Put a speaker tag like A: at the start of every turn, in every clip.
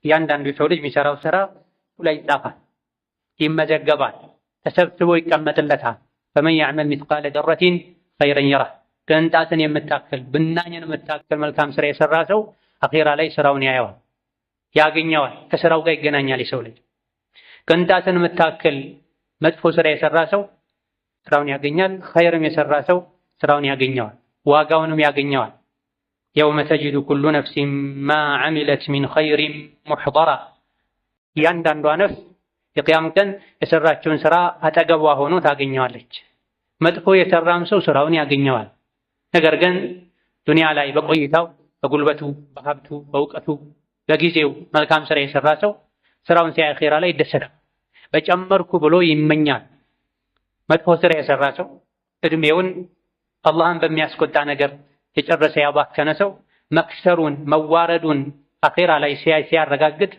A: እያንዳንዱ ሰው ልጅ የሚሰራው ስራ ላይ ይጻፋል፣ ይመዘገባል፣ ተሰብስቦ ይቀመጥለታል። ፈመን ያዕመል ሚስቃለ ዘረቲን ኸይረን የረህ። ቅንጣትን የምታክል ብናኝን የምታክል መልካም ስራ የሰራ ሰው አኺራ ላይ ስራውን ያየዋል፣ ያገኘዋል፣ ከስራው ጋር ይገናኛል። የሰው ልጅ ቅንጣትን የምታክል መጥፎ ስራ የሰራ ሰው ስራውን ያገኛል፣ ኸይርም የሰራ ሰው ስራውን ያገኘዋል፣ ዋጋውንም ያገኘዋል። የውመ ተጅዱ ኩሉ ነፍሲን ማ ዐሚለት ሚን ኸይሪን ሙሕደራ። እያንዳንዷ ነፍስ የቅያም ቀን የሰራችውን ስራ አጠገቧ ሆኖ ታገኘዋለች። መጥፎ የሰራም ሰው ስራውን ያገኘዋል። ነገር ግን ዱንያ ላይ በቆይታው በጉልበቱ፣ በሀብቱ፣ በእውቀቱ በጊዜው መልካም ስራ የሰራ ሰው ስራውን ሲያይ አኺራ ላይ ይደሰታል፣ በጨመርኩ ብሎ ይመኛል። መጥፎ ስራ የሰራ ሰው እድሜውን አላህን በሚያስቆጣ ነገር የጨረሰ ያባከነ ሰው መክሰሩን መዋረዱን አኺራ ላይ ሲያይ ሲያረጋግጥ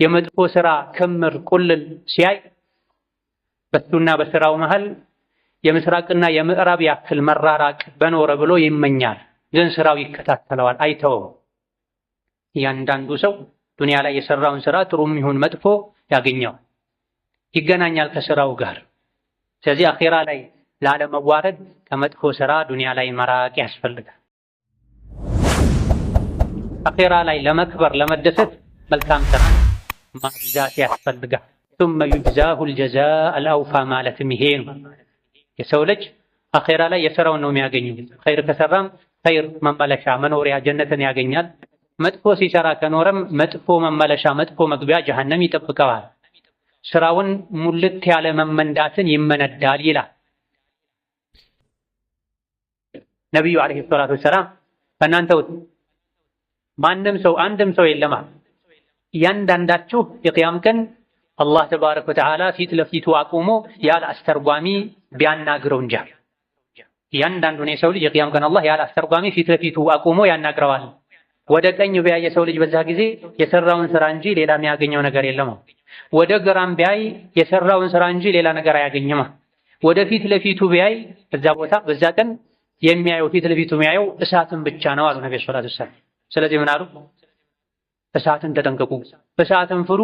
A: የመጥፎ ስራ ክምር ቁልል ሲያይ በሱና በስራው መሃል የምስራቅና የምዕራብ ያክል መራራቅ በኖረ ብሎ ይመኛል። ግን ስራው ይከታተለዋል፣ አይተውም። እያንዳንዱ ሰው ዱንያ ላይ የሰራውን ስራ ጥሩም ይሁን መጥፎ ያገኘዋል፣ ይገናኛል ከስራው ጋር። ስለዚህ አኺራ ላይ ላለመዋረድ ከመጥፎ ስራ ዱንያ ላይ መራቅ ያስፈልጋል። አኺራ ላይ ለመክበር ለመደሰት መልካም ስራ ማብዛት ያስፈልጋል። ثم يجزاه الجزاء الأوفى ማለትም ይሄ ነው። የሰው ልጅ አኺራ ላይ የሰራውን ነው የሚያገኘው። ኸይር ከሰራም ኸይር መመለሻ መኖሪያ ጀነትን ያገኛል። መጥፎ ሲሰራ ከኖረም መጥፎ መመለሻ መጥፎ መግቢያ ጀሃነም ይጠብቀዋል። ስራውን ሙልት ያለ መመንዳትን ይመነዳል ይላል ነቢዩ ዓለይሂ ሰላቱ ወሰላም። ከእናንተ ማንም ሰው አንድም ሰው የለማ እያንዳንዳችሁ የቅያም ቀን አላህ ተባረከ ወተዓላ ፊት ለፊቱ አቁሞ ያለ አስተርጓሚ ቢያናግረው እንጂ እያንዳንዱን የሰው ልጅ የቅያም ቀን አላህ ያለ አስተርጓሚ ፊት ለፊቱ አቁሞ ያናግረዋል። ወደ ቀኝ ቢያይ የሰው ልጅ በዛ ጊዜ የሰራውን ስራ እንጂ ሌላ የሚያገኘው ነገር የለም። ወደ ግራም ቢያይ የሰራውን ስራ እንጂ ሌላ ነገር አያገኝም። ወደ ፊት ለፊቱ ቢያይ በዛ ቦታ በዛ ቀን የሚያየው ፊት ለፊቱ የሚያየው እሳትን ብቻ ነው አሉ ነብዩ ሰለላሁ ዐለይሂ ወሰለም። ስለዚህ ምን አሉ? እሳትን ተጠንቀቁ፣ እሳትን ፍሩ፣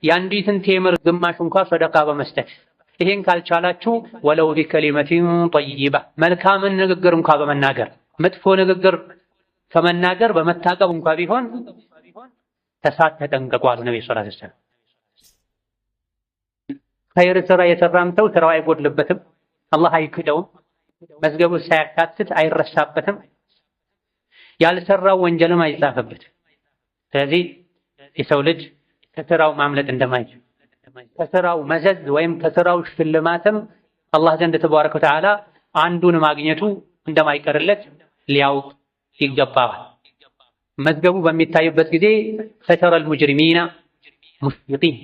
A: የአንዲትን ቴምር ግማሽ እንኳን ሰደቃ በመስጠት ይሄን ካልቻላችሁ ወለው ቢከሊመቲን ጠይባ መልካምን ንግግር እንኳን በመናገር መጥፎ ንግግር ከመናገር በመታቀብ እንኳን ቢሆን ከእሳት ተጠንቀቁ አሉ ነብዩ ሰለላሁ ዐለይሂ ወሰለም። ኸይር ስራ የሰራም ሰው ስራው አይጎድልበትም፣ አላህ አይክደውም፣ መዝገቡ ሳያካትት አይረሳበትም፣ ያልሰራው ወንጀልም አይጻፍበትም። ስለዚህ የሰው ልጅ ከስራው ማምለጥ እንደማይችል ከስራው መዘዝ ወይም ከስራው ሽልማትም አላህ ዘንድ ተባረከ ወተዓላ አንዱን ማግኘቱ እንደማይቀርለት ሊያውቅ ይገባዋል። መዝገቡ በሚታይበት ጊዜ ፈተረል ሙጅሪሚና ሙሽፊቂን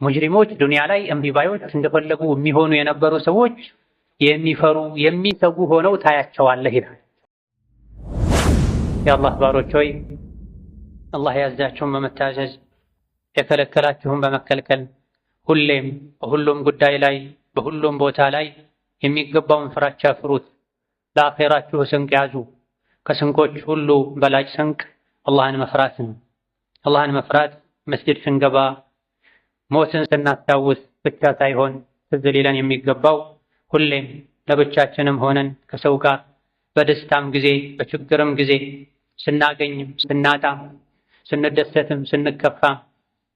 A: ሙጅሪሞች ዱንያ ላይ እምቢባዮች እንደፈለጉ የሚሆኑ የነበሩ ሰዎች የሚፈሩ የሚሰጉ ሆነው ታያቸዋለህ ይላል። የአላህ ባሮች ሆይ አላህ ያዛችሁን በመታዘዝ የከለከላችሁን በመከልከል ሁሌም በሁሉም ጉዳይ ላይ በሁሉም ቦታ ላይ የሚገባውን ፍራቻ ፍሩት። ለአኼራችሁ ስንቅ ያዙ። ከስንቆች ሁሉ በላጭ ስንቅ አላህን መፍራት ነው። አላህን መፍራት መስጂድ ስንገባ ሞትን ስናስታውስ ብቻ ሳይሆን ትዝ ሊለን የሚገባው ሁሌም ለብቻችንም ሆነን ከሰው ጋር በደስታም ጊዜ በችግርም ጊዜ ስናገኝም ስናጣም ስንደሰትም ስንከፋም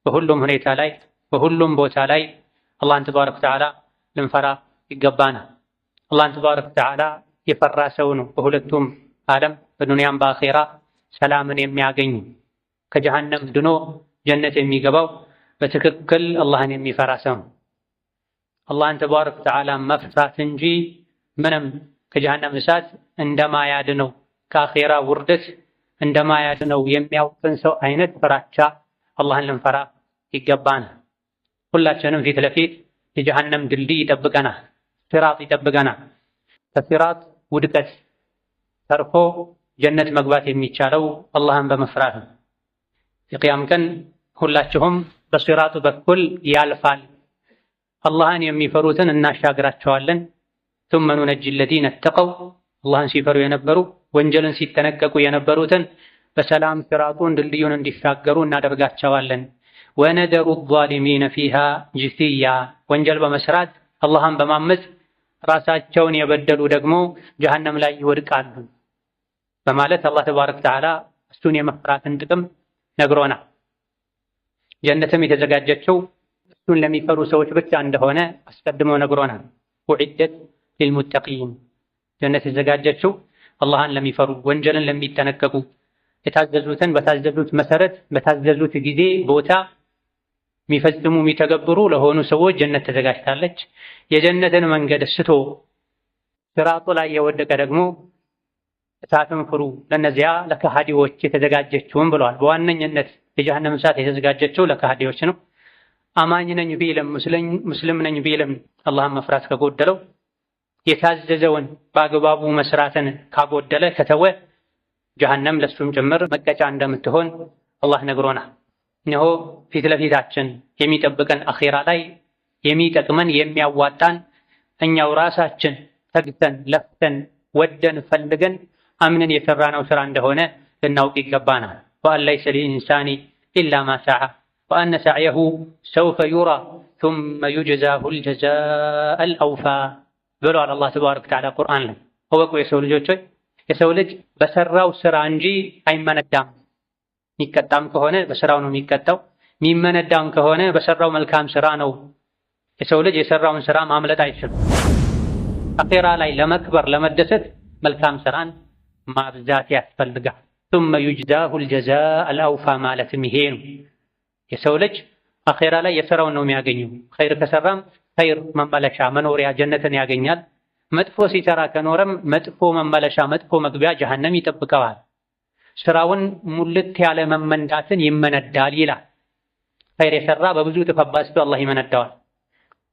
A: በሁሉም ሁኔታ ላይ በሁሉም ቦታ ላይ አላህን ተባረከ ወተዓላ ልንፈራ ይገባናል። አላህን ተባረከ ወተዓላ የፈራ ሰው ነው በሁለቱም ዓለም በዱንያም በአኼራ ሰላምን የሚያገኝ ከጀሃነም ድኖ ጀነት የሚገባው በትክክል አላህን የሚፈራ ሰው ነው። አላህን ተባረከ ወተዓላ መፍራት እንጂ ምንም ከጀሃነም እሳት እንደማያድነው ከአኼራ ውርደት እንደማያድነው የሚያውቅን ሰው አይነት ፍራቻ አላህን ልንፈራ ይገባናል። ሁላችንም ፊት ለፊት የጀሃነም ድልድይ ይጠብቀናል፣ ሲራጥ ይጠብቀናል። ከሲራጥ ውድቀት ተርፎ ጀነት መግባት የሚቻለው አላህን በመፍራት ነው። የቅያም ቀን ሁላችሁም በሲራጡ በኩል ያልፋል። አላህን የሚፈሩትን እናሻግራቸዋለን። ثم ننجي الذين اتقوا አላህን ሲፈሩ የነበሩ ወንጀልን ሲጠነቀቁ የነበሩትን በሰላም ሲራጡን ድልድዩን እንዲሻገሩ እናደርጋቸዋለን። ወነደሩ ዛሊሚነ ፊሃ ጅሲያ ወንጀል በመስራት አላህን በማመፅ ራሳቸውን የበደሉ ደግሞ ጀሀነም ላይ ይወድቃሉ በማለት አላህ ተባረከ ወተዓላ እሱን የመፍራትን ጥቅም ነግሮናል። ጀነትም የተዘጋጀችው እሱን ለሚፈሩ ሰዎች ብቻ እንደሆነ አስቀድሞ ነግሮናል። ኡዒደት ሊልሙተቂን ጀነት የተዘጋጀችው አላህን ለሚፈሩ ወንጀልን ለሚጠነቀቁ የታዘዙትን በታዘዙት መሰረት በታዘዙት ጊዜ ቦታ የሚፈጽሙ የሚተገብሩ ለሆኑ ሰዎች ጀነት ተዘጋጅታለች። የጀነትን መንገድ ስቶ ሲራጡ ላይ የወደቀ ደግሞ እሳትን ፍሩ ለነዚያ ለከሃዲዎች የተዘጋጀችውን ብለዋል። በዋነኝነት የጀሃነም እሳት የተዘጋጀችው ለከሃዲዎች ነው። አማኝ ነኝ ቢልም ሙስሊም ነኝ ቢልም አላህን መፍራት ከጎደለው የታዘዘውን በአግባቡ መስራትን ካጎደለ ከተወ ጀሃነም ለሱም ጭምር መቀጫ እንደምትሆን አላህ ነግሮናል። እነሆ ፊት ለፊታችን የሚጠብቀን አኺራ ላይ የሚጠቅመን የሚያዋጣን እኛው ራሳችን ተግተን ለፍተን ወደን ፈልገን አምነን የሰራነው ስራ እንደሆነ ልናውቅ ይገባናል። ወአን ለይሰ ሊልኢንሳኒ ኢላ ማ ሰዓ ወአነ ሰዕየሁ ሰውፈ ዩራ ሱመ ዩጅዛሁል ጀዛአል አውፋ ብሏል አላህ ተባረከ ወተዓላ ቁርአን ላይ። እወቁ የሰው ልጆች ሆይ የሰው ልጅ በሰራው ስራ እንጂ አይመነዳም። የሚቀጣም ከሆነ በስራው ነው የሚቀጣው፣ የሚመነዳም ከሆነ በሰራው መልካም ስራ ነው። የሰው ልጅ የሰራውን ስራ ማምለጥ አይችልም። አኺራ ላይ ለመክበር ለመደሰት መልካም ስራን ማብዛት ያስፈልጋል። ثم يجزاه الجزاء الأوفى ማለትም ይሄ ነው። የሰው ልጅ አኺራ ላይ የሰራውን ነው የሚያገኘው። ኸይር ከሰራም ኸይር መመለሻ መኖሪያ ጀነትን ያገኛል። መጥፎ ሲሰራ ከኖረም መጥፎ መመለሻ መጥፎ መግቢያ ጀሀነም ይጠብቀዋል። ስራውን ሙልት ያለ መመንዳትን ይመነዳል ይላል። ኸይር የሰራ በብዙ እጥፍ አባዝቶ አላህ ይመነዳዋል።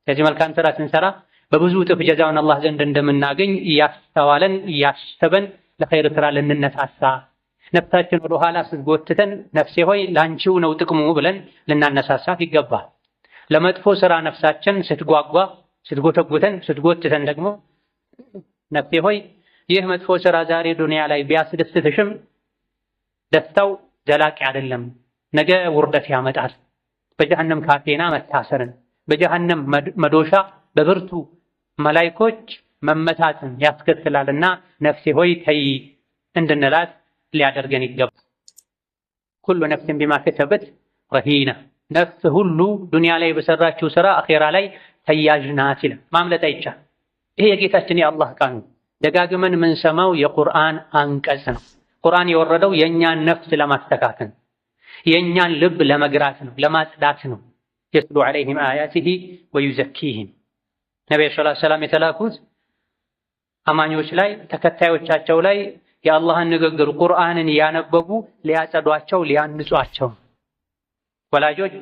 A: ስለዚህ መልካም ስራ ስንሰራ በብዙ እጥፍ ጀዛውን አላህ ዘንድ እንደምናገኝ እያስተዋለን እያሰበን ለኸይር ስራ ልንነሳሳ፣ ነፍሳችን ወደ ኋላ ስትጎትተን ነፍሴ ሆይ ላንቺው ነው ጥቅሙ ብለን ልናነሳሳት ይገባል። ለመጥፎ ስራ ነፍሳችን ስትጓጓ ስትጎተጉተን ስትጎትተን ደግሞ ነፍሴ ሆይ ይህ መጥፎ ስራ ዛሬ ዱንያ ላይ ቢያስደስትሽም ደስታው ዘላቂ አይደለም፣ ነገ ውርደት ያመጣል፣ በጀሀነም ካቴና መታሰርን በጀሀነም መዶሻ በብርቱ መላይኮች መመታትን ያስከትላልና ነፍሴ ሆይ ተይ እንድንላት ሊያደርገን ይገባል። ኩሉ ነፍስን ቢማ ከሰበት ረሂና ነፍስ ሁሉ ዱንያ ላይ በሰራችው ስራ አኺራ ላይ ተያዥ ናት ይላል። ማምለጥ አይቻልም። ይሄ የጌታችን የአላህ ቃል ነው። ደጋግመን የምንሰማው የቁርአን አንቀጽ ነው። ቁርአን የወረደው የእኛን ነፍስ ለማስተካከል የእኛን ልብ ለመግራት ነው፣ ለማጽዳት ነው። የትሉ ዐለይሂም አያቲሂ ወዩዘኪሂም ነቢዩ ሰለላሁ ዐለይሂ ወሰለም የተላኩት አማኞች ላይ ተከታዮቻቸው ላይ የአላህን ንግግር ቁርአንን ያነበቡ ሊያጸዷቸው ሊያንጿቸው። ወላጆች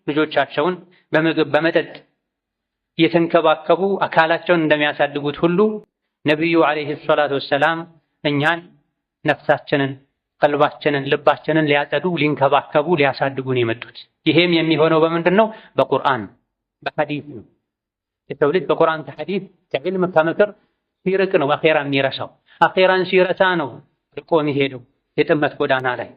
A: ልጆቻቸውን በምግብ በመጠጥ እየተንከባከቡ አካላቸውን እንደሚያሳድጉት ሁሉ ነቢዩ ዐለይሂ ሰላቱ ወሰላም እኛን ነፍሳችንን፣ ቀልባችንን፣ ልባችንን ሊያጸዱ ሊንከባከቡ ሊያሳድጉን የመጡት። ይሄም የሚሆነው በምንድን ነው? በቁርአን በሐዲስ ነው። የሰው ልጅ በቁርአን ከሐዲስ ከዕልም ከምክር ሲርቅ ነው አኼራ የሚረሳው። አኼራን ሲረሳ ነው ርቆ የሚሄደው የጥመት ጎዳና ላይ፣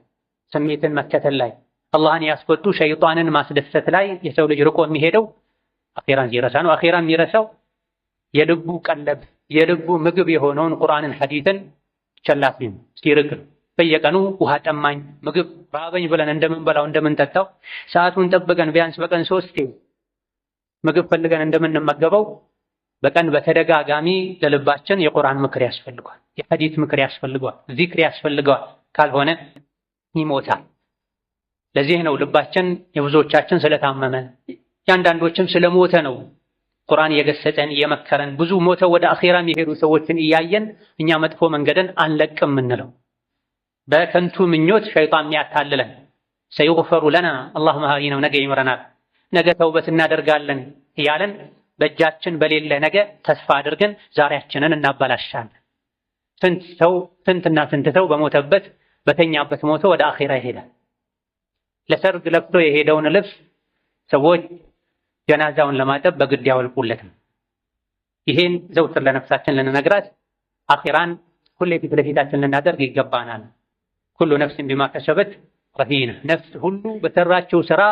A: ስሜትን መከተል ላይ፣ አላህን ያስቆጡ ሸይጣንን ማስደሰት ላይ የሰው ልጅ ርቆ የሚሄደው አኼራን ሲረሳ ነው። አኼራ የሚረሳው የልቡ ቀለብ የልቡ ምግብ የሆነውን ቁርአንን ሐዲስን ቸላፊ ሲርቅ ነው። በየቀኑ ውሃ ጠማኝ ምግብ ራበኝ ብለን እንደምንበላው እንደምንጠጣው ሰዓቱን ጠብቀን ቢያንስ በቀን 3 ምግብ ፈልገን እንደምንመገበው በቀን በተደጋጋሚ ለልባችን የቁርአን ምክር ያስፈልገዋል፣ የሐዲስ ምክር ያስፈልገዋል፣ ዚክር ያስፈልገዋል። ካልሆነ ይሞታል። ለዚህ ነው ልባችን የብዙዎቻችን ስለታመመ ያንዳንዶችም ስለሞተ ነው ቁርአን የገሰጸን የመከረን። ብዙ ሞተው ወደ አኺራ የሚሄዱ ሰዎችን እያየን እኛ መጥፎ መንገድን አንለቅም የምንለው በከንቱ ምኞት ሸይጣን የሚያታልለን። ሰይغፈሩ ለና አላህ መሃሪ ነው፣ ነገ ይምረናል፣ ነገ ተውበት እናደርጋለን እያለን በእጃችን በሌለ ነገ ተስፋ አድርገን ዛሬያችንን እናበላሻለን። ስንትና ስንት ሰው በሞተበት በተኛበት ሞቶ ወደ አኺራ ይሄዳል። ለሰርግ ለብሶ የሄደውን ልብስ ሰዎች ጀናዛውን ለማጠብ በግድ ያወልቁለት ነው። ይሄን ዘውትር ለነፍሳችን ልንነግራት አኺራን ሁሌ ፊት ለፊታችን ልናደርግ ይገባናል። ኩሉ ነፍስን ቢማ ከሰበት ረሂና ነፍስ ሁሉ በሰራችው ስራ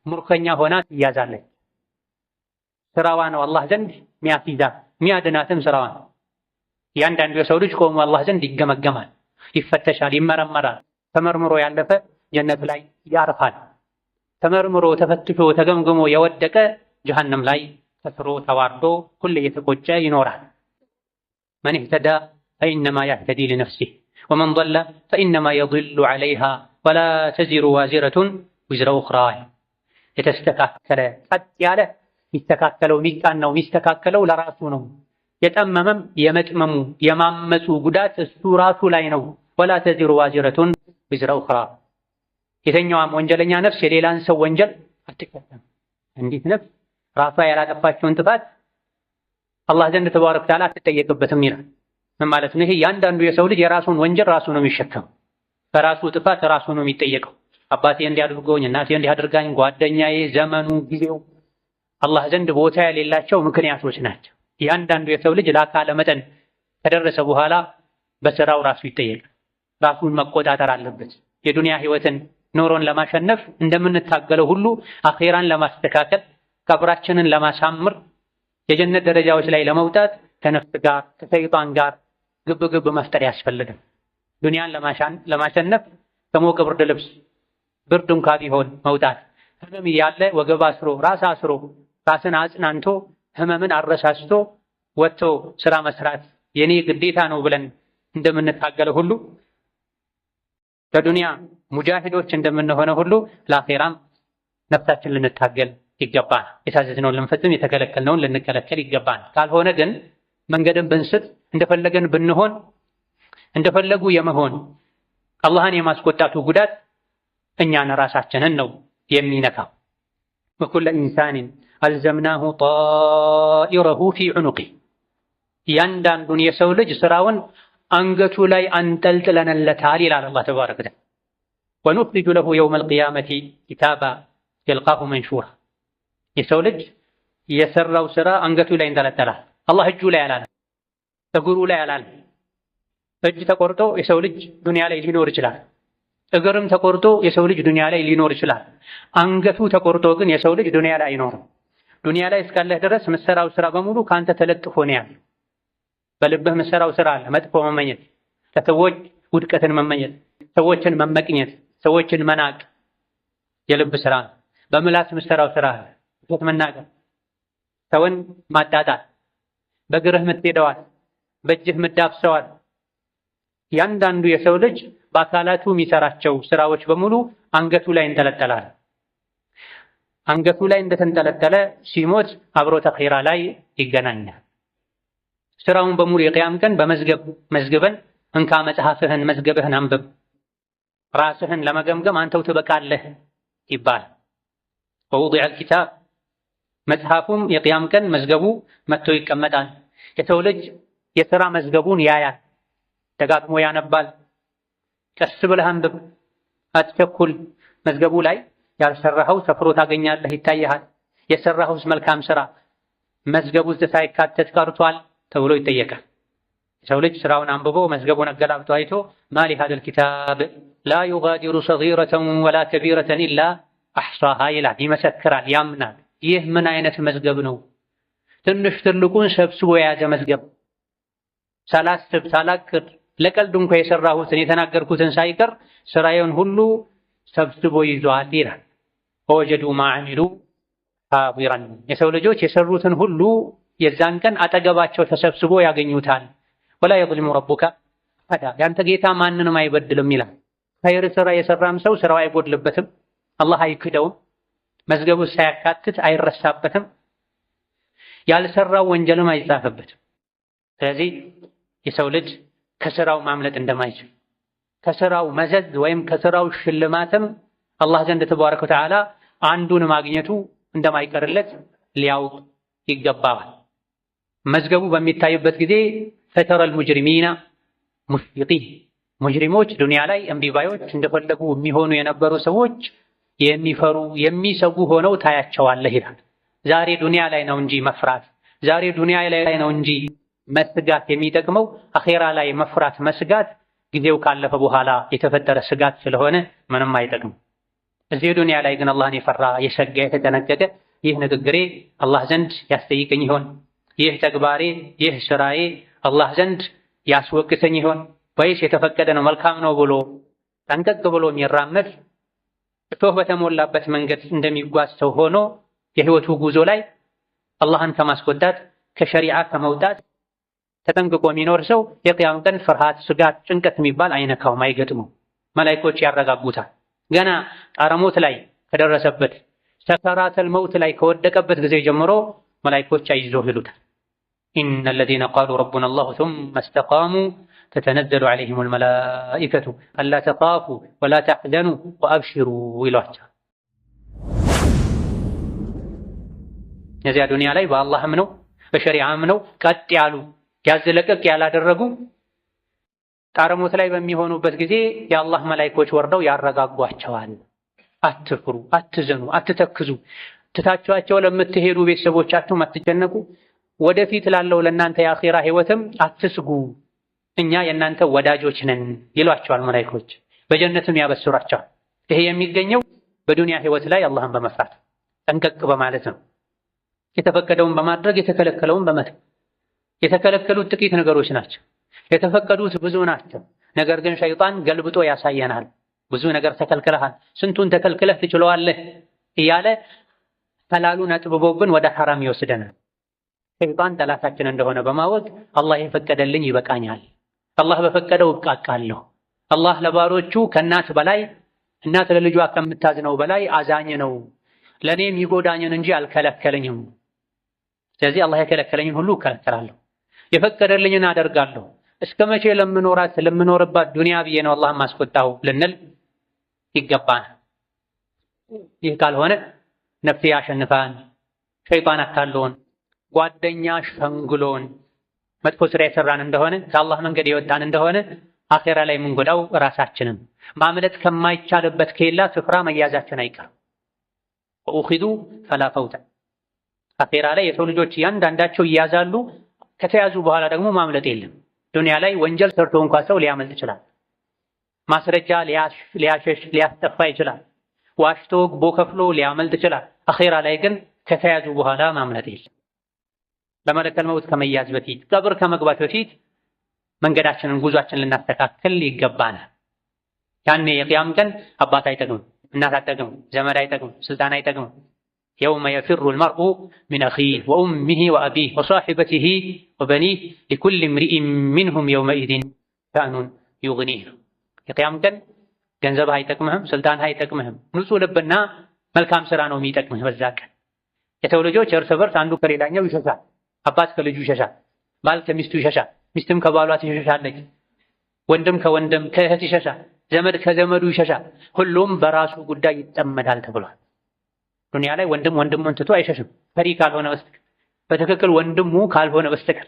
A: ሙርከኛ ሆና ትያዛለች። ስራዋ ነው አላህ ዘንድ ሚያስይዛት ሚያድናትም ስራዋ ነው። እያንዳንዱ የሰው ልጅ ቆሞ አላህ ዘንድ ይገመገማል፣ ይፈተሻል፣ ይመረመራል። ተመርምሮ ያለፈ ጀነት ላይ ያርፋል። ተመርምሮ ተፈትሾ ተገምግሞ የወደቀ ጀሀነም ላይ ከስሮ ተዋርዶ ሁሌ የተቆጨ ይኖራል። መን ኢህተዳ ፈኢነማ ያህተዲ ሊነፍሲህ ወመን ضለ ፈኢነማ የضሉ ዐለይሃ ወላ ተዚሩ ዋዚረቱን ዊዝረ ኡኽራ። የተስተካከለ ቀጥ ያለ የሚስተካከለው የሚቃናው የሚስተካከለው ለራሱ ነው። የጠመመም የመጥመሙ የማመፁ ጉዳት እሱ ራሱ ላይ ነው። ወላ ተዚሩ ዋዚረቱን ዊዝረ ኡኽራ። የተኛዋም ወንጀለኛ ነፍስ የሌላን ሰው ወንጀል አትከተም። እንዲት ነፍስ ራሷ ያላጠፋችውን ጥፋት አላህ ዘንድ ተባረከ ወተዓላ አትጠየቅበትም ይላል። ምን ማለት ነው? ይሄ ያንዳንዱ የሰው ልጅ የራሱን ወንጀል ራሱ ነው የሚሸከመው። በራሱ ጥፋት ራሱ ነው የሚጠየቀው። አባቴ እንዲያድርጎኝ፣ እናቴ እንዲያደርጋኝ፣ ጓደኛዬ፣ ዘመኑ፣ ጊዜው አላህ ዘንድ ቦታ የሌላቸው ምክንያቶች ናቸው። ያንዳንዱ የሰው ልጅ ለአካለ መጠን ከደረሰ በኋላ በስራው ራሱ ይጠየቃል። ራሱን መቆጣጠር አለበት። የዱንያ ህይወትን ኑሮን ለማሸነፍ እንደምንታገለው ሁሉ አኼራን ለማስተካከል ቀብራችንን ለማሳምር የጀነት ደረጃዎች ላይ ለመውጣት ከነፍስ ጋር ከሰይጣን ጋር ግብ መፍጠር ያስፈልጋል። ዱንያን ለማሸነፍ ከሞቀ ብርድ ልብስ ብርድ እንኳ ቢሆን መውጣት፣ ህመም እያለ ወገብ አስሮ ራስ አስሮ ራስን አጽናንቶ ህመምን አረሳስቶ ወጥቶ ስራ መስራት የኔ ግዴታ ነው ብለን እንደምንታገለው ሁሉ ለዱንያ ሙጃሂዶች እንደምንሆነው ሁሉ ለአኼራም ነፍሳችን ልንታገል ይገባል። የታዘዝነውን ልንፈጽም የተከለከልነውን ልንከለከል ይገባል። ካልሆነ ግን መንገድን ብንስት እንደፈለገን ብንሆን እንደፈለጉ የመሆን አላህን የማስቆጣቱ ጉዳት እኛን ራሳችንን ነው የሚነካው። ወኩለ ኢንሳኒን አልዘምናሁ ጣኢረሁ ፊ ዑኑቂህ፣ እያንዳንዱን የሰው ልጅ ስራውን አንገቱ ላይ አንጠልጥለንለታል ይላል አላህ ተባረከ ወተዓላ። ወኑኽሪጁ ለሁ የውመል ቂያመቲ ኪታባ የልቃሁ መንሹራ። የሰው ልጅ የሰራው ስራ አንገቱ ላይ እንጠለጠላል። አላህ እጁ ላይ አላለም፣ እግሩ ላይ አላለም። እጅ ተቆርጦ የሰው ልጅ ዱንያ ላይ ሊኖር ይችላል። እግርም ተቆርጦ የሰው ልጅ ዱንያ ላይ ሊኖር ይችላል። አንገቱ ተቆርጦ ግን የሰው ልጅ ዱንያ ላይ አይኖርም። ዱንያ ላይ እስካለህ ድረስ የምትሰራው ስራ በሙሉ ከአንተ ተለጥፎ ነው ያለው። በልብህ የምትሰራው ስራ አለ። መጥፎ መመኘት፣ ለሰዎች ውድቀትን መመኘት፣ ሰዎችን መመቅኘት፣ ሰዎችን መናቅ የልብ ስራ ነው። በምላስ የምትሰራው ስራ አለ። ውሸት መናገር፣ ሰውን ማጣጣል፣ በእግርህ የምትሄደዋል፣ በእጅህ የምትዳብሰዋል። ያንዳንዱ የሰው ልጅ በአካላቱ የሚሰራቸው ስራዎች በሙሉ አንገቱ ላይ እንጠለጠላል። አንገቱ ላይ እንደተንጠለጠለ ሲሞት አብሮት አኺራ ላይ ይገናኛል። ስራውን በሙሉ የቅያም ቀን በመዝገብ መዝግበን እንካ መጽሐፍህን መዝገብህን አንብብ፣ ራስህን ለመገምገም አንተው ትበቃለህ ይባል። ወውዲዐ አልኪታብ፣ መጽሐፉም የቅያም ቀን መዝገቡ መጥቶ ይቀመጣል። የሰው ልጅ የሥራ መዝገቡን ያያል፣ ደጋግሞ ያነባል። ቀስ ብለህ አንብብ፣ አትቸኩል። መዝገቡ ላይ ያልሰራኸው ሰፍሮ ታገኛለህ፣ ይታይሃል። የሰራኸውስ መልካም ስራ መዝገቡ ውስጥ ሳይካተት ቀርቷል ተብሎ ይጠየቃል። የሰው ልጅ ስራውን አንብቦ መዝገቡን አገላብጦ አይቶ ማሊ ሀዘል ኪታብ ላ ዩጋዲሩ ሰጊረተን ወላ ከቢረተን ኢላ አሕሷሃ ይላል፣ ይመሰክራል፣ ያምናል። ይህ ምን አይነት መዝገብ ነው? ትንሽ ትልቁን ሰብስቦ የያዘ መዝገብ፣ ሳላስብ ሳላቅድ ለቀልድ እንኳ የሰራሁትን የተናገርኩትን ሳይቀር ስራዬን ሁሉ ሰብስቦ ይዟል ይላል። ወወጀዱ ማ ዐሚሉ ሓዲረን፣ የሰው ልጆች የሰሩትን ሁሉ የዛን ቀን አጠገባቸው ተሰብስቦ ያገኙታል። ወላ የዝሊሙ ረቡከ አሐዳ፣ ያንተ ጌታ ማንንም አይበድልም ይላል። ኸይር ስራ የሰራም ሰው ስራው አይጎድልበትም፣ አላህ አይክደውም፣ መዝገቡ ሳያካትት አይረሳበትም፣ ያልሰራው ወንጀልም አይጻፍበትም። ስለዚህ የሰው ልጅ ከስራው ማምለጥ እንደማይችል ከስራው መዘዝ ወይም ከስራው ሽልማትም አላህ ዘንድ ተባረከ ወተዓላ አንዱን ማግኘቱ እንደማይቀርለት ሊያውቅ ይገባዋል። መዝገቡ በሚታይበት ጊዜ ፈተረል ሙጅሪሚና ሙሽፊቂን፣ ሙጅሪሞች ዱንያ ላይ እምቢባዮች እንደፈለጉ የሚሆኑ የነበሩ ሰዎች የሚፈሩ የሚሰጉ ሆነው ታያቸዋለህ ይላል። ዛሬ ዱንያ ላይ ነው እንጂ መፍራት፣ ዛሬ ዱንያ ላይ ነው እንጂ መስጋት የሚጠቅመው፣ አኼራ ላይ መፍራት መስጋት ጊዜው ካለፈ በኋላ የተፈጠረ ስጋት ስለሆነ ምንም አይጠቅም። እዚህ ዱንያ ላይ ግን አላህን የፈራ የሰጋ የተጠነቀቀ ይህ ንግግሬ አላህ ዘንድ ያስጠይቀኝ ይሆን? ይህ ተግባሬ ይህ ስራዬ አላህ ዘንድ ያስወቅሰኝ ይሆን? ወይስ የተፈቀደ ነው መልካም ነው ብሎ ጠንቀቅ ብሎ የሚራመድ እሾህ በተሞላበት መንገድ እንደሚጓዝ ሰው ሆኖ የህይወቱ ጉዞ ላይ አላህን ከማስቆጣት ከሸሪዓ ከመውጣት ተጠንቅቆ የሚኖር ሰው የቅያም ቀን ፍርሃት፣ ስጋት፣ ጭንቀት የሚባል አይነካውም፣ አይገጥመው። መላኢኮች ያረጋጉታል። ገና ጣረሞት ላይ ከደረሰበት ሰከራተል መውት ላይ ከወደቀበት ጊዜ ጀምሮ መላኢኮች አይዞህ ይሉታል። ኢነ ለዚነ ቃሉ ረቡና አላሁ ሱመ እስተቃሙ ተተነዘሉ ዐለይሂሙል መላኢከቱ አላ ተኻፉ ወላ ተሕዘኑ ወአብሽሩ ይሏቸዋል። እዚያ ዱንያ ላይ በአላህም ነው በሸሪዓም ነው ቀጥ ያሉ ያዝ ለቀቅ ያላደረጉ ጣረሞት ላይ በሚሆኑበት ጊዜ የአላህ መላኢኮች ወርደው ያረጋጓቸዋል። አትፍሩ፣ አትዘኑ፣ አትተክዙ፣ ትታችኋቸው ለምትሄዱ ቤተሰቦቻችሁም አትጨነቁ፣ ወደፊት ላለው ለእናንተ የአኺራ ህይወትም አትስጉ፣ እኛ የእናንተ ወዳጆች ነን ይሏቸዋል መላኢኮች። በጀነትም ያበስሯቸዋል። ይሄ የሚገኘው በዱንያ ህይወት ላይ አላህን በመፍራት ጠንቀቅ በማለት ነው። የተፈቀደውን በማድረግ የተከለከለውን በመተው። የተከለከሉት ጥቂት ነገሮች ናቸው፣ የተፈቀዱት ብዙ ናቸው። ነገር ግን ሸይጣን ገልብጦ ያሳየናል። ብዙ ነገር ተከልክለሃል፣ ስንቱን ተከልክለህ ትችለዋለህ እያለ ሐላሉን አጥብቦብን ወደ ሐራም ይወስደናል። ሸይጣን ጠላታችን እንደሆነ በማወቅ አላህ የፈቀደልኝ ይበቃኛል፣ አላህ በፈቀደው እብቃቃለሁ፣ አላህ ለባሮቹ ከእናት በላይ እናት ለልጇ ከምታዝነው በላይ አዛኝ ነው፣ ለእኔ የሚጎዳኝን እንጂ አልከለከለኝም። ስለዚህ አላህ የከለከለኝን ሁሉ እከለከላለሁ፣ የፈቀደልኝን አደርጋለሁ። እስከ መቼ ለምኖርባት ዱንያ ብዬ ነው አላህን ማስቆጣው ልንል ይገባናል። ይህ ካልሆነ ነፍሴ አሸንፋን፣ ሸይጣን አታሎን፣ ጓደኛ ሸንግሎን መጥፎ ስራ የሰራን እንደሆነ ከአላህ መንገድ የወጣን እንደሆነ አኼራ ላይ የምንጎዳው ራሳችንን ማምለጥ ከማይቻልበት ኬላ ስፍራ መያዛችን አይቀርም። ወኡኺዙ ፈላ ፈውተ አኼራ ላይ የሰው ልጆች እያንዳንዳቸው ይያዛሉ። ከተያዙ በኋላ ደግሞ ማምለጥ የለም። ዱንያ ላይ ወንጀል ሰርቶ እንኳን ሰው ሊያመልጥ ይችላል። ማስረጃ ሊያሸሽ ሊያስጠፋ ይችላል። ዋሽቶ ግቦ ከፍሎ ሊያመልጥ ይችላል። አኼራ ላይ ግን ከተያዙ በኋላ ማምለጥ የለም። በመለከል መውት ከመያዝ በፊት ቀብር ከመግባት በፊት መንገዳችንን ጉዟችንን ልናስተካክል ይገባናል። ያኔ የቅያም ቀን አባት አይጠቅምም፣ እናት አይጠቅምም፣ ዘመድ አይጠቅምም፣ ስልጣን አይጠቅምም። የውመ የፊሩል መርኡ ሚን አኺህ ወኡሚህ ወአቢህ ወሷሒበቲህ ወበኒህ ሊኩሊ እምሪኢን ሚንሁም የውመኢዚን ሸእኑን ዩግኒህ። የቅያም ቀን ገንዘብህ አይጠቅምህም፣ ስልጣንህ አይጠቅምህም። ንጹህ ልብና መልካም ስራ ነው የሚጠቅምህ። በዛ ቀን የሰው ልጆች እርስ በርስ አንዱ ከሌላኛው ይሸሻል። አባት ከልጁ ይሸሻል፣ ባል ከሚስቱ ይሸሻል፣ ሚስትም ከባሏ ትሸሻለች፣ ወንድም ከወንድም ከእህት ይሸሻል፣ ዘመድ ከዘመዱ ይሸሻል። ሁሉም በራሱ ጉዳይ ይጠመዳል ተብሏል። ዱንያ ላይ ወንድም ወንድሙን ትቶ አይሸሽም፣ ፈሪ ካልሆነ በስተቀር በትክክል ወንድሙ ካልሆነ በስተቀር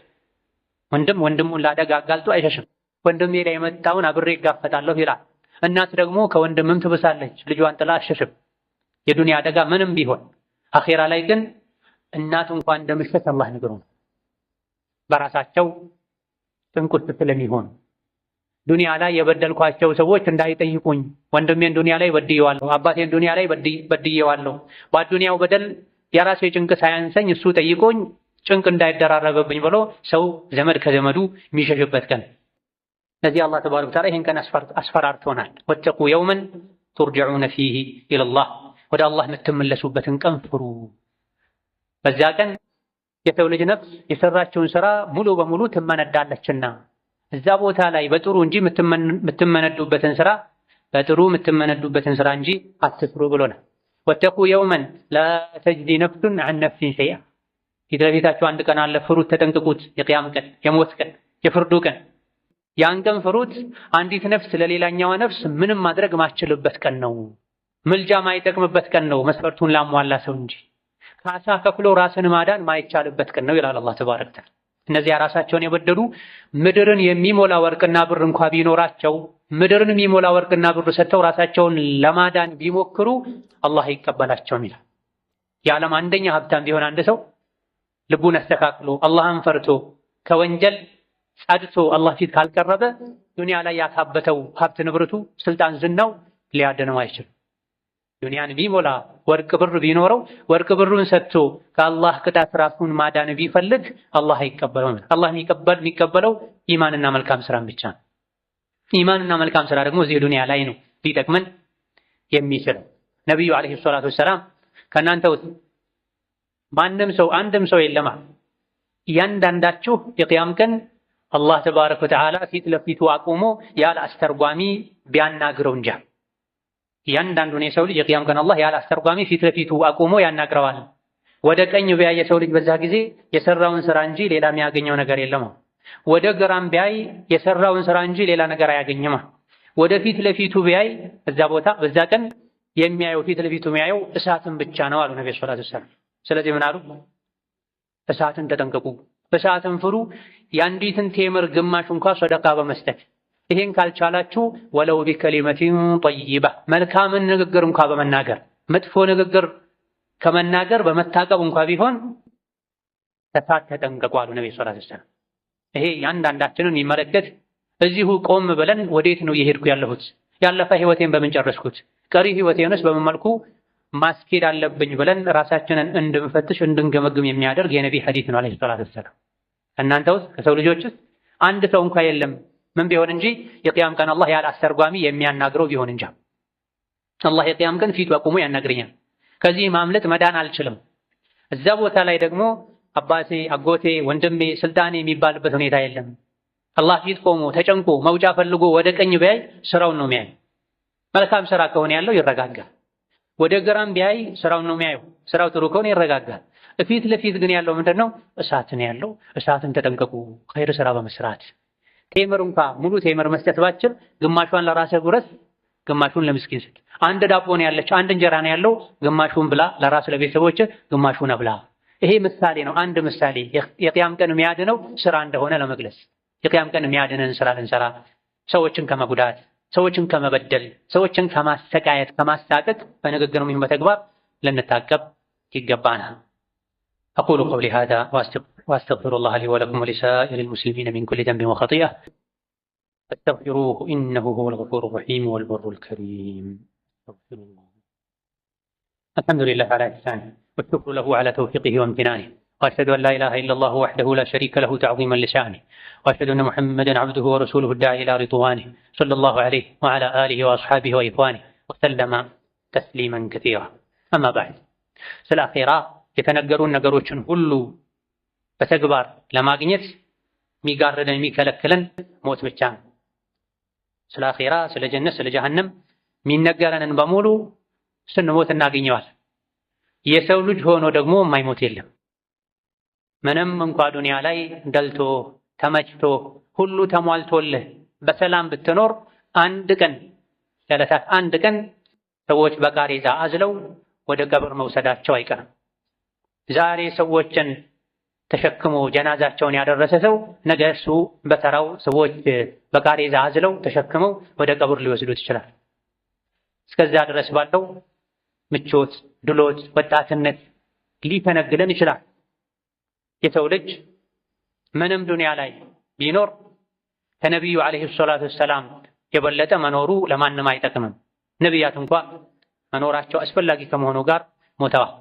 A: ወንድም ወንድሙን ላደጋ አጋልጦ አይሸሽም። ወንድሜ ላይ የመጣውን አብሬ ይጋፈጣለሁ ይላል። እናት ደግሞ ከወንድምም ትብሳለች፣ ልጇን ጥላ አትሸሽም። የዱንያ አደጋ ምንም ቢሆን አኼራ ላይ ግን እናት እንኳን እንደምሸሽ አላህ ነግሮን በራሳቸው ጭንቅ ውስጥ ስለሚሆኑ ዱንያ ላይ የበደልኳቸው ሰዎች እንዳይጠይቁኝ፣ ወንድሜን ዱንያ ላይ በድየዋለሁ፣ አባቴን ዱንያ ላይ በድየዋለሁ፣ በዱንያው በደል የራሴ ጭንቅ ሳያንሰኝ እሱ ጠይቆኝ ጭንቅ እንዳይደራረበብኝ ብሎ ሰው ዘመድ ከዘመዱ የሚሸሽበት ቀን። ስለዚህ አላህ ተባረከ ወተዓላ ይህን ቀን አስፈራርቶናል። ወተቁ የውመን ቱርጀዑነ ፊህ ኢለላህ፣ ወደ አላህ የምትመለሱበትን ቀን ፍሩ። በዛ ቀን የሰው ልጅ ነፍስ የሰራችውን ስራ ሙሉ በሙሉ ትመነዳለችና እዛ ቦታ ላይ በጥሩ እንጂ የምትመነዱበትን ስራ በጥሩ የምትመነዱበትን ስራ እንጂ አትስሩ ብሎናል። ወተቁ የውመን ላ ተጅዚ ነፍሱን ዐን ነፍሲን ሸይአ፣ ፊት ለፊታችሁ አንድ ቀን አለ፣ ፍሩት፣ ተጠንቅቁት። የቅያም ቀን፣ የሞት ቀን፣ የፍርዱ ቀን። ያን ቀን ፍሩት። አንዲት ነፍስ ለሌላኛዋ ነፍስ ምንም ማድረግ ማችልበት ቀን ነው። ምልጃ ማይጠቅምበት ቀን ነው፣ መስፈርቱን ላሟላ ሰው እንጂ ካሳ ከፍሎ ራስን ማዳን ማይቻልበት ቀን ነው ይላል አላህ ተባረከ ወተዓላ። እነዚያ ራሳቸውን የበደሉ ምድርን የሚሞላ ወርቅና ብር እንኳ ቢኖራቸው ምድርን የሚሞላ ወርቅና ብር ሰጥተው ራሳቸውን ለማዳን ቢሞክሩ አላህ አይቀበላቸውም ይላል። የዓለም አንደኛ ሀብታም ቢሆን አንድ ሰው ልቡን አስተካክሎ አላህን ፈርቶ ከወንጀል ጸድቶ አላህ ፊት ካልቀረበ ዱንያ ላይ ያካበተው ሀብት ንብረቱ፣ ስልጣን፣ ዝናው ሊያድነው አይችልም። ዱንያን ቢሞላ ወርቅ ብር ቢኖረው ወርቅ ብሩን ሰጥቶ ከአላህ ቅጣት ራሱን ማዳን ቢፈልግ አላህ አይቀበለውም። አላህ የሚቀበለው ኢማንና መልካም ስራን ብቻ ነው። ኢማንና መልካም ስራ ደግሞ እዚህ ዱንያ ላይ ነው ሊጠቅመን የሚችለው። ነቢዩ ዓለይሂ ሰላቱ ወሰላም ከእናንተ ውስጥ ማንም ሰው አንድም ሰው የለማ እያንዳንዳችሁ የቅያም ቀን አላህ ተባረከ ወተዓላ ፊት ለፊቱ አቁሞ ያለ አስተርጓሚ ቢያናግረው እንጃ። እያንዳንዱን የሰው ልጅ የቅያም ቀን አላህ ያለ አስተርጓሚ ፊት ለፊቱ አቁሞ ያናግረዋል። ወደ ቀኝ ቢያይ የሰው ልጅ በዛ ጊዜ የሰራውን ስራ እንጂ ሌላ የሚያገኘው ነገር የለም። ወደ ግራም ቢያይ የሰራውን ስራ እንጂ ሌላ ነገር አያገኝም። ወደ ፊት ለፊቱ ቢያይ በዛ ቦታ በዛ ቀን የሚያየው ፊት ለፊቱ የሚያየው እሳትን ብቻ ነው አሉ ነብዩ ሰለላሁ ዐለይሂ ወሰለም። ስለዚህ ምን አሉ? እሳትን ተጠንቀቁ፣ እሳትን ፍሩ፣ የአንዲትን ቴምር ግማሽ እንኳን ሰደቃ በመስጠት ይሄን ካልቻላችሁ ወለው ቢከሊመቲን ጠይባ መልካምን ንግግር እንኳን በመናገር መጥፎ ንግግር ከመናገር በመታቀብ እንኳን ቢሆን እሳት ተጠንቀቁ አሉ ነብዩ ሰለላሁ ዐለይሂ ወሰለም። ይሄ ያንዳንዳችንን የሚመለከት እዚሁ ቆም ብለን ወዴት ነው እየሄድኩ ያለሁት? ያለፈ ህይወቴን በምን ጨረስኩት? ቀሪ ህይወቴንስ በምን መልኩ ማስኬድ አለብኝ ብለን ራሳችንን እንድንፈትሽ እንድንገመግም የሚያደርግ የነቢ ሐዲስ ነው አለይሂ ሰላቱ ወሰላም። እናንተ ውስጥ ከሰው ልጆች ውስጥ አንድ ሰው እንኳን የለም ምን ቢሆን እንጂ የቅያም ቀን አላህ ያለ አስተርጓሚ የሚያናግረው ቢሆን እንጂ አላህ የቅያም ቀን ፊቱ አቁሞ ያናግረኛል። ከዚህ ማምለጥ መዳን አልችልም። እዛ ቦታ ላይ ደግሞ አባቴ፣ አጎቴ፣ ወንድሜ፣ ስልጣኔ የሚባልበት ሁኔታ የለም። አላህ ፊት ቆሞ ተጨንቆ መውጫ ፈልጎ ወደ ቀኝ ቢያይ ስራውን ነው የሚያየው። መልካም ስራ ከሆነ ያለው ይረጋጋል። ወደ ግራም ቢያይ ስራውን ነው የሚያየው። ስራው ጥሩ ከሆነ ይረጋጋል። ፊት ለፊት ግን ያለው ምንድነው? እሳት ነው ያለው። እሳትን ተጠንቀቁ ኸይር ስራ በመስራት ቴምር እንኳን ሙሉ ቴምር መስጠት ባችል ግማሿን ለራስህ ጉረስ፣ ግማሹን ለምስኪን ስጥ። አንድ ዳቦ ነው ያለች፣ አንድ እንጀራ ነው ያለው፣ ግማሹን ብላ ለራስ ለቤተሰቦች፣ ግማሹን አብላ። ይሄ ምሳሌ ነው፣ አንድ ምሳሌ የቅያም ቀን የሚያድነው ስራ እንደሆነ ለመግለጽ። የቅያም ቀን የሚያድነን ስራ ልንሰራ፣ ሰዎችን ከመጉዳት፣ ሰዎችን ከመበደል፣ ሰዎችን ከማሰቃየት፣ ከማሳቀቅ በንግግርም ይሁን በተግባር ልንታቀብ ይገባናል። أقول قولي هذا وأستغفر الله لي ولكم ولسائر المسلمين من كل ذنب وخطيئة فاستغفروه إنه هو الغفور الرحيم والبر الكريم. استغفر الله. الحمد لله على إحسانه والشكر له على توفيقه وامتنانه وأشهد أن لا إله إلا الله وحده لا شريك له تعظيما لشأنه وأشهد أن محمدا عبده ورسوله الداعي إلى رضوانه صلى الله عليه وعلى آله وأصحابه وإخوانه وسلم تسليما كثيرا. أما بعد سلأخيرا የተነገሩን ነገሮችን ሁሉ በተግባር ለማግኘት የሚጋርደን የሚከለክለን ሞት ብቻ ነው። ስለ አኺራ፣ ስለ ጀነት፣ ስለ ጀሃነም የሚነገረንን በሙሉ ስንሞት እናገኘዋል። የሰው ልጅ ሆኖ ደግሞ የማይሞት የለም። ምንም እንኳ ዱንያ ላይ ደልቶ ተመችቶ ሁሉ ተሟልቶልህ በሰላም ብትኖር አንድ ቀን ለዕለታት አንድ ቀን ሰዎች በቃሬዛ አዝለው ወደ ቀብር መውሰዳቸው አይቀርም። ዛሬ ሰዎችን ተሸክሞ ጀናዛቸውን ያደረሰ ሰው ነገ እሱ በተራው ሰዎች በቃሬዛ አዝለው ተሸክመው ወደ ቀብር ሊወስዱት ይችላል። እስከዛ ድረስ ባለው ምቾት፣ ድሎት፣ ወጣትነት ሊፈነግለን ይችላል። የሰው ልጅ ምንም ዱንያ ላይ ቢኖር ከነቢዩ ዓለይሂ ሰላቱ ወሰላም የበለጠ መኖሩ ለማንም አይጠቅምም። ነቢያት እንኳ መኖራቸው አስፈላጊ ከመሆኑ ጋር ሞተዋል።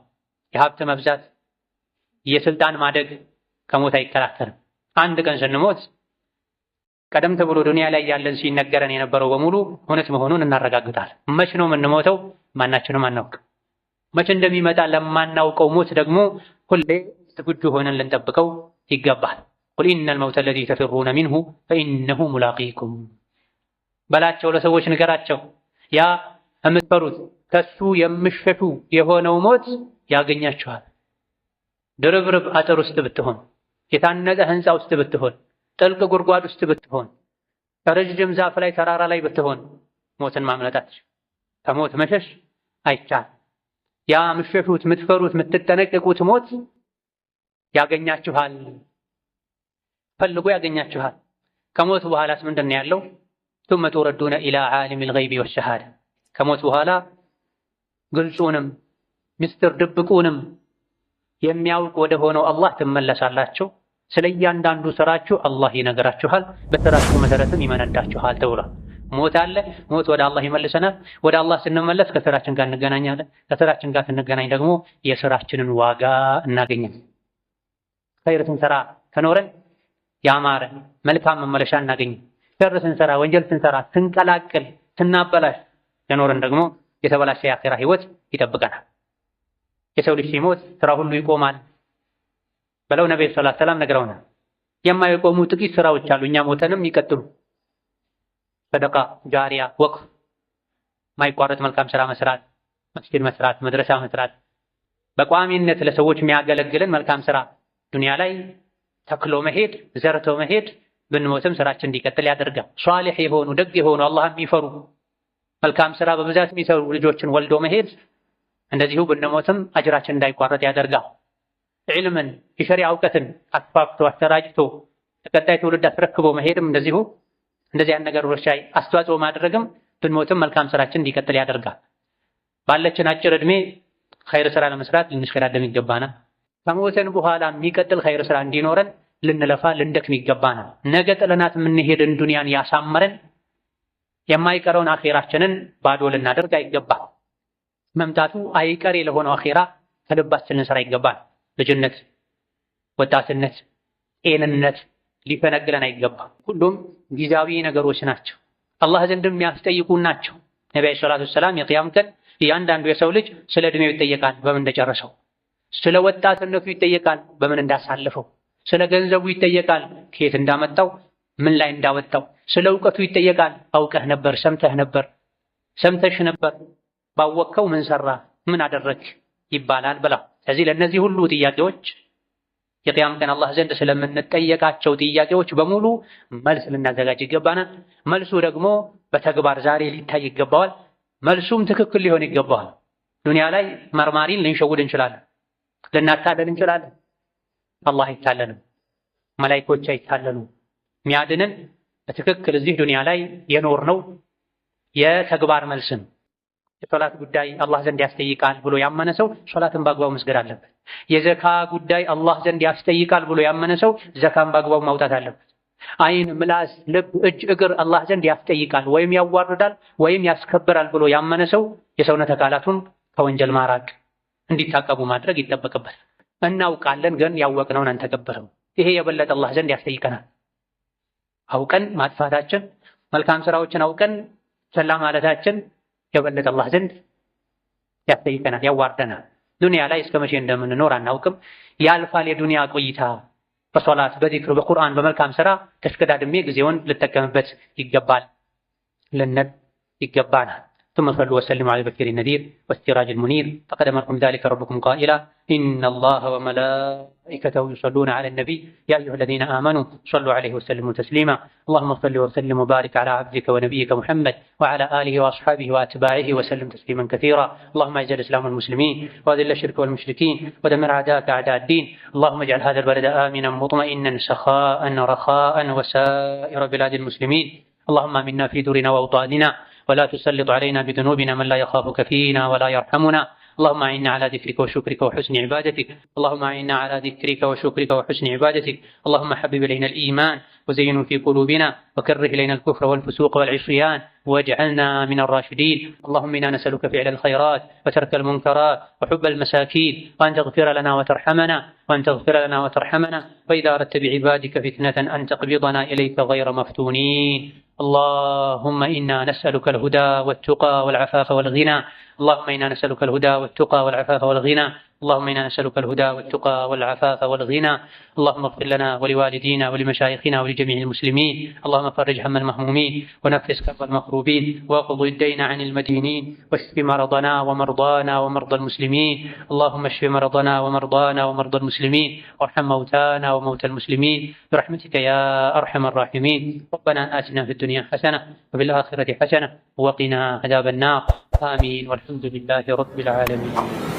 A: የሀብት መብዛት የስልጣን ማደግ ከሞት አይከላከልም። አንድ ቀን ስንሞት ቀደም ተብሎ ዱንያ ላይ ያለን ሲነገረን የነበረው በሙሉ እውነት መሆኑን እናረጋግጣለን። መች ነው የምንሞተው? ማናችንም አናውቅም። መች እንደሚመጣ ለማናውቀው ሞት ደግሞ ሁሌ ዝግጁ ሆነን ልንጠብቀው ይገባል። ቁል ኢነል መውተ አለዚ ተፊሩነ ሚንሁ ፈኢነሁ ሙላቂኩም በላቸው፣ ለሰዎች ንገራቸው፣ ያ የምትፈሩት ከሱ የምትሸሹ የሆነው ሞት ያገኛችኋል። ድርብርብ አጥር ውስጥ ብትሆን፣ የታነጸ ህንፃ ውስጥ ብትሆን፣ ጥልቅ ጉድጓድ ውስጥ ብትሆን፣ ረጅም ዛፍ ላይ ተራራ ላይ ብትሆን ሞትን ማምለጣት ከሞት መሸሽ አይቻል። ያ የምትሸሹት፣ የምትፈሩት፣ የምትጠነቀቁት ሞት ያገኛችኋል፣ ፈልጎ ያገኛችኋል። ከሞት በኋላስ ምንድን ነው ያለው? ثم تردون إلى عالم الغيب والشهادة ከሞት በኋላ ግልጹንም ምስጢር ድብቁንም የሚያውቅ ወደ ሆነው አላህ ትመለሳላችሁ። ስለ እያንዳንዱ ስራችሁ አላህ ይነግራችኋል፣ በስራችሁ መሰረትም ይመነዳችኋል ተብሏል። ሞት አለ። ሞት ወደ አላህ ይመልሰናል። ወደ አላህ ስንመለስ ከስራችን ጋር እንገናኛለን። ከስራችን ጋር ስንገናኝ ደግሞ የስራችንን ዋጋ እናገኛለን። ኸይር ስንሰራ ከኖረን ያማረ መልካም መመለሻ እናገኝ። ሸር ስንሰራ ወንጀል ስንሰራ ስንቀላቅል ስናበላሽ ከኖረን ደግሞ የተበላሸ የአኺራ ህይወት ይጠብቀናል። የሰው ልጅ ሲሞት ስራ ሁሉ ይቆማል ብለው ነብዩ ሰለላሁ ዐለይሂ ወሰለም ነግረውናል። የማይቆሙ ጥቂት ስራዎች አሉ፣ እኛ ሞተንም ይቀጥሉ። ሰደቃ ጃሪያ፣ ወቅፍ፣ ማይቋረጥ መልካም ስራ መስራት፣ መስጊድ መስራት፣ መድረሳ መስራት፣ በቋሚነት ለሰዎች የሚያገለግልን መልካም ስራ ዱንያ ላይ ተክሎ መሄድ፣ ዘርቶ መሄድ ብንሞትም ስራችን እንዲቀጥል ያደርጋል። ሷሊህ የሆኑ ደግ የሆኑ አላህን የሚፈሩ መልካም ስራ በብዛት የሚሰሩ ልጆችን ወልዶ መሄድ እንደዚሁ ብንሞትም አጅራችን እንዳይቋረጥ ያደርጋል። ዒልምን የሸሪዓ እውቀትን አስፋፍቶ አሰራጭቶ ተቀጣይ ትውልድ አስረክቦ መሄድም እንደዚሁ እንደዚህ አይነት ነገሮች ላይ አስተዋጽኦ ማድረግም ብንሞትም መልካም ስራችን እንዲቀጥል ያደርጋል። ባለችን አጭር እድሜ ኸይር ስራ ለመስራት ልንሽቀዳደም ይገባናል። ከሞትን በኋላ የሚቀጥል ኸይር ስራ እንዲኖረን ልንለፋ ልንደክም ይገባናል። ነገ ጥለናት የምንሄድን ዱንያን ያሳመረን የማይቀረውን አኺራችንን ባዶ ልናደርግ አይገባም። መምጣቱ አይቀሬ ለሆነው አኺራ ከልባችን ልንሰራ ይገባል። ልጅነት፣ ወጣትነት፣ ጤንነት ሊፈነግለን አይገባም። ሁሉም ጊዜያዊ ነገሮች ናቸው፣ አላህ ዘንድም የሚያስጠይቁ ናቸው። ነብዩ ሰለላሁ ዐለይሂ ወሰለም የቂያም ቀን እያንዳንዱ የሰው ልጅ ስለ እድሜው ይጠየቃል፣ በምን እንደጨረሰው። ስለ ወጣትነቱ ይጠየቃል፣ በምን እንዳሳለፈው። ስለ ገንዘቡ ይጠየቃል፣ ከየት እንዳመጣው፣ ምን ላይ እንዳወጣው። ስለ እውቀቱ ይጠየቃል፣ አውቀህ ነበር፣ ሰምተህ ነበር፣ ሰምተሽ ነበር፣ ባወቅከው ምን ሰራ፣ ምን አደረግ ይባላል ብላ። ስለዚህ ለእነዚህ ሁሉ ጥያቄዎች የቂያም ቀን አላህ ዘንድ ስለምንጠየቃቸው ጥያቄዎች በሙሉ መልስ ልናዘጋጅ ይገባናል። መልሱ ደግሞ በተግባር ዛሬ ሊታይ ይገባዋል። መልሱም ትክክል ሊሆን ይገባዋል። ዱንያ ላይ መርማሪን ልንሸውድ እንችላለን፣ ልናታለል እንችላለን። አላህ አይታለንም፣ መላኢኮች አይታለኑም። ሚያድንን በትክክል እዚህ ዱንያ ላይ የኖርነው የተግባር መልስን የሶላት ጉዳይ አላህ ዘንድ ያስጠይቃል ብሎ ያመነ ሰው ሶላትን በአግባቡ መስገድ አለበት። የዘካ ጉዳይ አላህ ዘንድ ያስጠይቃል ብሎ ያመነ ሰው ዘካን በአግባቡ ማውጣት አለበት። አይን፣ ምላስ፣ ልብ፣ እጅ፣ እግር አላህ ዘንድ ያስጠይቃል ወይም ያዋርዳል ወይም ያስከብራል ብሎ ያመነ ሰው የሰውነት አካላቱን ከወንጀል ማራቅ እንዲታቀቡ ማድረግ ይጠበቅበታል። እናውቃለን ግን ያወቅነውን አንተገብርም። ይሄ የበለጠ አላህ ዘንድ ያስጠይቀናል። አውቀን ማጥፋታችን፣ መልካም ስራዎችን አውቀን ቸላ ማለታችን የበለጠ አላህ ዘንድ ያስጠይቀናል፣ ያዋርደናል። ዱንያ ላይ እስከ መቼ እንደምንኖር አናውቅም። ያልፋል የዱንያ ቆይታ። በሶላት፣ በዚክር፣ በቁርአን፣ በመልካም ስራ ተሽቀዳድሜ ጊዜውን ልጠቀምበት ይገባል ልንል ይገባናል። ثم صلوا وسلموا على البشير النذير والسراج المنير فقد أمركم ذلك ربكم قائلا إن الله وملائكته يصلون على النبي يا أيها الذين آمنوا صلوا عليه وسلموا تسليما اللهم صل وسلم وبارك على عبدك ونبيك محمد وعلى آله وأصحابه وأتباعه وسلم تسليما كثيرا اللهم أعز الإسلام والمسلمين وأذل الشرك والمشركين ودمر أعداءك أعداء الدين اللهم اجعل هذا البلد آمنا مطمئنا سخاء رخاء وسائر بلاد المسلمين اللهم آمنا في دورنا وأوطاننا ولا تسلط علينا بذنوبنا من لا يخافك فينا ولا يرحمنا اللهم أعنا على ذكرك وشكرك وحسن عبادتك اللهم أعنا على ذكرك وشكرك وحسن عبادتك اللهم حبب إلينا الإيمان وزينه في قلوبنا وكره إلينا الكفر والفسوق والعصيان واجعلنا من الراشدين اللهم إنا نسألك فعل الخيرات وترك المنكرات وحب المساكين وأن تغفر لنا وترحمنا وإذا أردت بعبادك فتنة أن تقبضنا إليك غير مفتونين اللهم إنا نسألك الهدى والتقى والعفاف والغنى اللهم إنا نسألك الهدى والتقى والعفاف والغنى اللهم إنا نسألك الهدى والتقى والعفاف والغنى اللهم اغفر لنا ولوالدينا ولمشايخنا ولجميع المسلمين اللهم فرج هم المهمومين ونفس كرب المكروبين واقض الدين عن المدينين واشف مرضنا ومرضانا ومرضى المسلمين اللهم اشف مرضنا ومرضانا ومرضى المسلمين وارحم موتانا وموتى المسلمين برحمتك يا أرحم الراحمين ربنا آتنا في الدنيا حسنة وفي الآخرة حسنة وقنا عذاب النار آمين والحمد لله رب العالمين.